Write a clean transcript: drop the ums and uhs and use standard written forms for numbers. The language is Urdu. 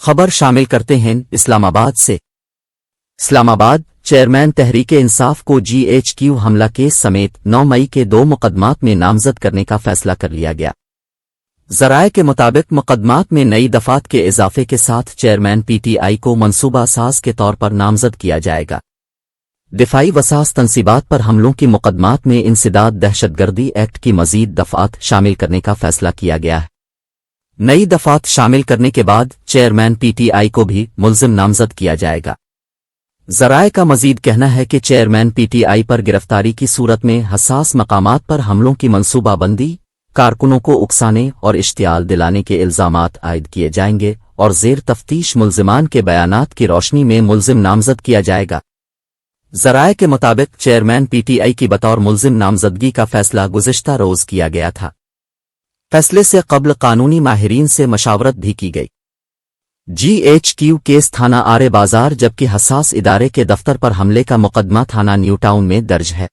خبر شامل کرتے ہیں اسلام آباد سے۔ اسلام آباد چیئرمین تحریک انصاف کو جی ایچ کیو حملہ کیس سمیت 9 مئی کے 2 مقدمات میں نامزد کرنے کا فیصلہ کر لیا گیا۔ ذرائع کے مطابق مقدمات میں نئی دفعات کے اضافے کے ساتھ چیئرمین پی ٹی آئی کو منصوبہ ساز کے طور پر نامزد کیا جائے گا۔ دفاعی وساس تنصیبات پر حملوں کی مقدمات میں انسداد دہشت گردی ایکٹ کی مزید دفعات شامل کرنے کا فیصلہ کیا گیا ہے۔ نئی دفعات شامل کرنے کے بعد چیئرمین پی ٹی آئی کو بھی ملزم نامزد کیا جائے گا۔ ذرائع کا مزید کہنا ہے کہ چیئرمین پی ٹی آئی پر گرفتاری کی صورت میں حساس مقامات پر حملوں کی منصوبہ بندی، کارکنوں کو اکسانے اور اشتعال دلانے کے الزامات عائد کیے جائیں گے اور زیر تفتیش ملزمان کے بیانات کی روشنی میں ملزم نامزد کیا جائے گا۔ ذرائع کے مطابق چیئرمین پی ٹی آئی کی بطور ملزم نامزدگی کا فیصلہ گزشتہ روز کیا گیا تھا۔ فیصلے سے قبل قانونی ماہرین سے مشاورت بھی کی گئی۔ جی ایچ کیو کیس تھانہ آرے بازار جبکہ حساس ادارے کے دفتر پر حملے کا مقدمہ تھانہ نیو ٹاؤن میں درج ہے۔